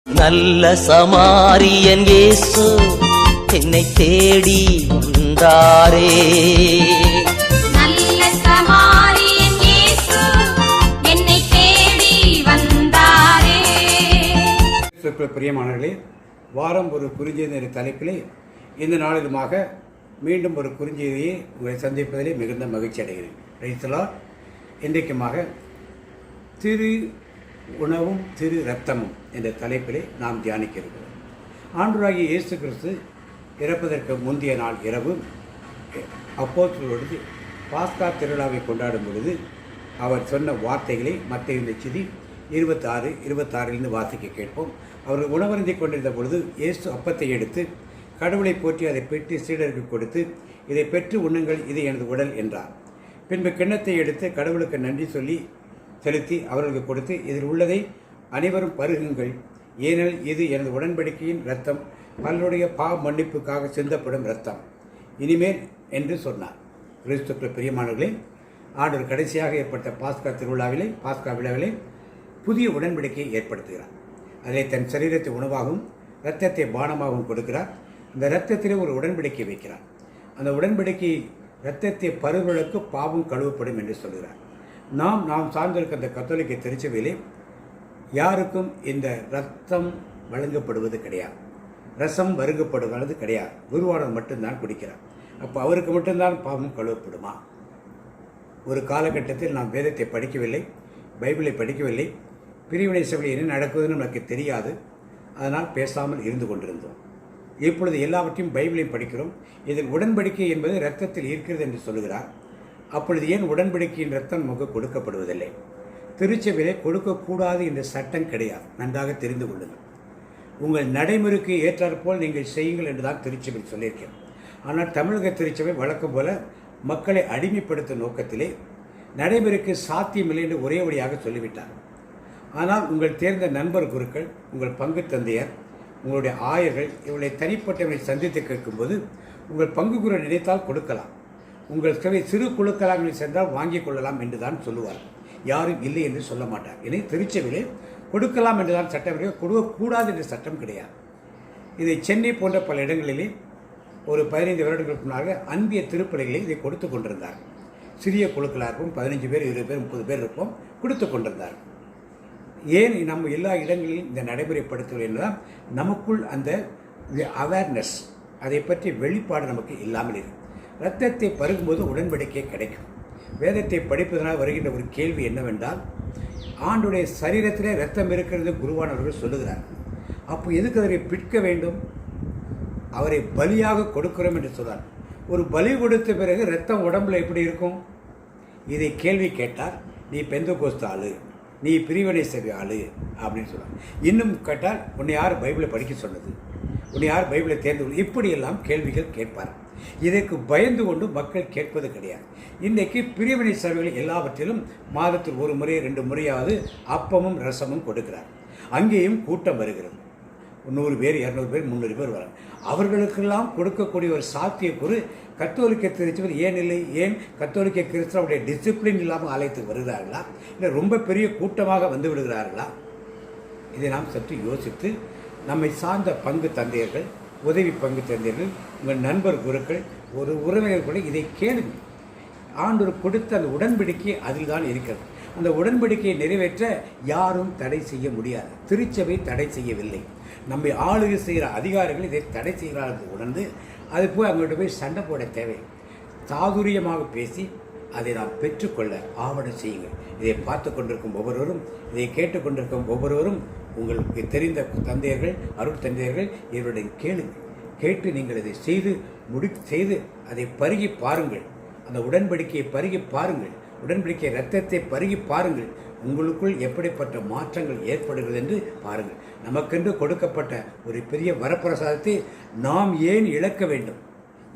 நல்ல சமாரியன் இயேசு என்னை தேடி வந்தாரே. நல்ல சமாரியன் இயேசு என்னை தேடி வந்தாரே. பிரியமானவர்களே, வாரம் ஒரு குறுஞ்செய்தி என்ற தலைப்பிலே இந்த நாளிலுமாக மீண்டும் ஒரு குறுஞ்செய்தியை உங்களை சந்திப்பதிலே மிகுந்த மகிழ்ச்சி அடைகிறேன். ரைத்தலார் இன்றைக்குமாக திரு உணவும் திரு இரத்தமும் என்ற தலைப்பிலே நாம் தியானிக்க இருக்கிறோம். ஆண்டவராகிய இயேசு கிறிஸ்து இறப்பதற்கு முந்தைய நாள் இரவு அப்போஸ்தலரோடு பாஸ்கா திருவிழாவை கொண்டாடும் பொழுது அவர் சொன்ன வார்த்தைகளை மத்தேயு நற்செய்தி 26 வாசிக்க கேட்போம். அவர்கள் உணவருந்திக் கொண்டிருந்த பொழுது இயேசு அப்பத்தை எடுத்து கடவுளை போற்றி அதை பெற்று சீடருக்கு கொடுத்து, இதை பெற்று உண்ணுங்கள், இது எனது உடல் என்றார். பின்பு கிண்ணத்தை எடுத்து கடவுளுக்கு நன்றி செலுத்தி அவர்களுக்கு கொடுத்து, இதில் உள்ளதை அனைவரும் பருகுங்கள், ஏனெனில் இது எனது உடன்படிக்கையின் இரத்தம், பலருடைய பாவ மன்னிப்புக்காக சிந்தப்படும் இரத்தம், இனிமேல் என்று சொன்னார். கிறிஸ்துவுக்குள் பிரியமானவர்களே, ஆண்டவர் கடைசியாக ஏற்பட்ட பாஸ்கா விழாவிலே புதிய உடன்படிக்கையை ஏற்படுத்துகிறார். அதிலே தன் சரீரத்தை உணவாகவும் இரத்தத்தை பானமாகவும் கொடுக்கிறார். இந்த இரத்தத்திலே ஒரு உடன்படிக்கை வைக்கிறார். அந்த உடன்படிக்கை இரத்தத்தை பருவர்களுக்கு பாவம் கழுவப்படும் என்று சொல்கிறார். நாம் சார்ந்திருக்க அந்த கத்தோலிக்க திருச்சபையிலே யாருக்கும் இந்த இரத்தம் வழங்கப்படுவது கிடையாது, ரசம் வருகப்படுவது கிடையாது. குருவானவர் மட்டும்தான் குடிக்கிறார். அப்போ அவருக்கு மட்டும்தான் பாவம் கழுவப்படுமா? ஒரு காலகட்டத்தில் நாம் வேதத்தை படிக்கவில்லை, பைபிளை படிக்கவில்லை, பிரிவினை சபையில் என்ன நடக்குதுன்னு நமக்கு தெரியாது. அதனால் பேசாமல் இருந்து கொண்டிருந்தோம். இப்பொழுது எல்லாவற்றையும் பைபிளையும் படிக்கிறோம். இதில் உடன்படிக்கை என்பது இரத்தத்தில் இருக்கிறது என்று சொல்கிறார். அப்பொழுது ஏன் உடன்படிக்கையின் இரத்தம் நமக்கு கொடுக்கப்படுவதில்லை? திருச்சபையிலே கொடுக்கக்கூடாது என்ற சட்டம் கிடையாது. நன்றாக தெரிந்து கொள்ளுங்கள். உங்கள் நடைமுறைக்கு ஏற்றாற்போல் நீங்கள் செய்யுங்கள் என்று தான் திருச்சபையில் சொல்லியிருக்கிறேன். ஆனால் தமிழக திருச்சபை வழக்கம் போல மக்களை அடிமைப்படுத்தும் நோக்கத்திலே நடைமுறைக்கு சாத்தியமில்லை என்று ஒரே வழியாக சொல்லிவிட்டார். ஆனால் உங்கள் தேர்ந்த நண்பர் குருக்கள், உங்கள் பங்கு தந்தையர், உங்களுடைய ஆயர்கள் இவர்களை தனிப்பட்டவர்களை சந்தித்து கேட்கும்போது உங்கள் பங்கு குரு நினைத்தால் கொடுக்கலாம், உங்கள் சிறு குழுக்களாக சென்றால் வாங்கிக் கொள்ளலாம் என்று தான் சொல்லுவார். யாரும் இல்லை என்று சொல்ல மாட்டார். எனவே திருச்சபையிலே கொடுக்கலாம் என்று தான் சட்டம், கொடுக்கக்கூடாது என்ற சட்டம் கிடையாது. இதை சென்னை போன்ற பல இடங்களிலே ஒரு 15 வருடங்களுக்கு முன்னாக அன்பிய திருப்பலிகளை இதை கொடுத்து கொண்டிருந்தார். சிறிய குழுக்களாக இருக்கும், 15 பேர், 20 பேர், 30 பேர் இருப்போம், கொடுத்து கொண்டிருந்தார். ஏன் நம்ம எல்லா இடங்களிலும் இந்த நடைமுறைப்படுத்தவில்லை என்றால் நமக்குள் அந்த அவேர்னஸ், அதை பற்றி வெளிப்பாடு நமக்கு இல்லாமல் இருக்கு. இரத்தத்தை பருகும்போது உடன்படிக்கை கிடைக்கும். வேதத்தை படிப்பதனால் வருகின்ற ஒரு கேள்வி என்னவென்றால், ஆண்டுடைய சரீரத்திலே இரத்தம் இருக்கிறது குருவானவர்கள் சொல்லுகிறார். அப்போ எதுக்கு அவரை பிற்க வேண்டும்? அவரை பலியாக கொடுக்கிறோம் என்று சொல்றார். ஒரு பலி கொடுத்த பிறகு இரத்தம் உடம்புல எப்படி இருக்கும்? இதை கேள்வி கேட்டால் நீ பெந்தகோஸ்து ஆளு, நீ பிரிவினை சபை ஆளு அப்படின்னு சொல்லுவாங்க. இன்னும் கேட்டால் உன்னை யார் பைபிளை படிக்க சொன்னது, உன்னை யார் பைபிளை தேர்ந்து, இப்படியெல்லாம் கேள்விகள் கேட்பார். இதற்கு பயந்து கொண்டு மக்கள் கேட்பது கிடையாது. இன்றைக்கு பிரிவினை சபைகள் எல்லாவற்றிலும் மாதத்தில் 1 முறை 2 முறையாவது அப்பமும் ரசமும் கொடுக்கிறார். அங்கேயும் கூட்டம் வருகிறது. 100 பேர், 200 பேர், 300 பேர் வராங்க. அவர்களுக்கெல்லாம் கொடுக்கக்கூடிய ஒரு சாத்தியக்கூறு கத்தோலிக்க திருச்சபையில் ஏன் இல்லை? ஏன் கத்தோலிக்க கிறிஸ்தவருடைய டிசிப்ளின் இல்லாமல் ஆலயத்துக்கு வருகிறார்களா, இல்லை ரொம்ப பெரிய கூட்டமாக வந்து விடுகிறார்களா? இதை நாம் சற்று யோசித்து நம்மை சார்ந்த பங்கு தந்தையர்கள், உதவி பங்கு தந்தையர்கள், உங்கள் நண்பர் குருக்கள், ஒரு உறவினர் கூட இதை கேளுங்கள். ஆண்டவர் கொடுத்த அந்த உடன்படிக்கை அதில் தான் இருக்கிறது. அந்த உடன்படிக்கையை நிறைவேற்ற யாரும் தடை செய்ய முடியாது. திருச்சபை தடை செய்யவில்லை. நம்மை ஆளுகை செய்கிற அதிகாரிகள் இதை தடை செய்கிறார்கள் உணர்ந்து அது போய் அவங்கள்ட்ட போய் சண்டை போட தேவை. சாதுரியமாக பேசி அதை நாம் பெற்றுக்கொள்ள ஆவணம் செய்யுங்கள். இதை பார்த்து கொண்டிருக்கும் ஒவ்வொருவரும், இதை கேட்டுக்கொண்டிருக்கும் ஒவ்வொருவரும், உங்களுக்கு தெரிந்த தந்தையர்கள், அருள் தந்தையர்கள், இவருடைய கேளுங்கள். கேட்டு நீங்கள் இதை செய்து அதை பருகி பாருங்கள். அந்த உடன்படிக்கையை பருகி பாருங்கள். உடன்படிக்கை இரத்தத்தை பருகி பாருங்கள். உங்களுக்குள் எப்படிப்பட்ட மாற்றங்கள் ஏற்படுகிறது என்று பாருங்கள். நமக்கென்று கொடுக்கப்பட்ட ஒரு பெரிய வரப்பிரசாதத்தை நாம் ஏன் இழக்க வேண்டும்?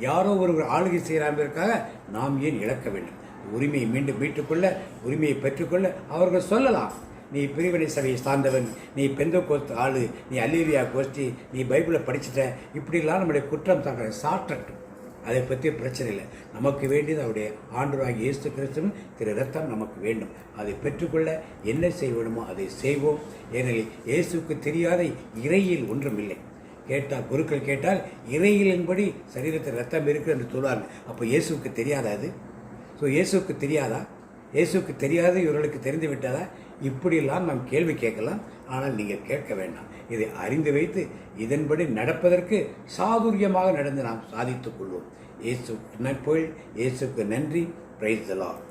யாரோ ஒருவர் ஆளுகை செய்கிறார்களுக்காக நாம் ஏன் இழக்க வேண்டும்? உரிமையை மீண்டும் மீட்டுக்கொள்ள, உரிமையை பெற்றுக்கொள்ள அவர்கள் சொல்லலாம், நீ பிரிவினை சபையை சார்ந்தவன், நீ பெந்தகோஸ்து ஆளு, நீ அல்லேலியா கோஷ்டி, நீ பைபிளை படிச்சுட்ட, இப்படிலாம் நம்முடைய குற்றம் சாட்டட்டும். அதை பற்றி பிரச்சனை இல்லை. நமக்கு வேண்டியது அவருடைய ஆண்டவராகிய இயேசு கிறிஸ்துவின் திரு ரத்தம் நமக்கு வேண்டும். அதை பெற்றுக்கொள்ள என்ன செய்ய வேண்டுமோ அதை செய்வோம். ஏனெனில் இயேசுக்கு தெரியாத இறையில் ஒன்றும் இல்லை. கேட்டால் குருக்கள் கேட்டால் இறையிலின்படி சரீரத்தில் ரத்தம் இருக்குது என்று சொல்வார்கள். அப்போ இயேசுக்கு தெரியாதா அது? ஸோ இயேசுக்கு தெரியாதா? இயேசுக்கு தெரியாது இவர்களுக்கு தெரிந்து விட்டதா? இப்படியெல்லாம் நாம் கேள்வி கேட்கலாம். ஆனால் நீங்கள் கேட்க வேண்டாம். இதை அறிந்து வைத்து இதன்படி நடப்பதற்கு சாதுரியமாக நடந்து நாம் சாதித்துக் கொள்வோம். இயேசு நற்பொழில். இயேசுக்கு நன்றி. Praise the Lord.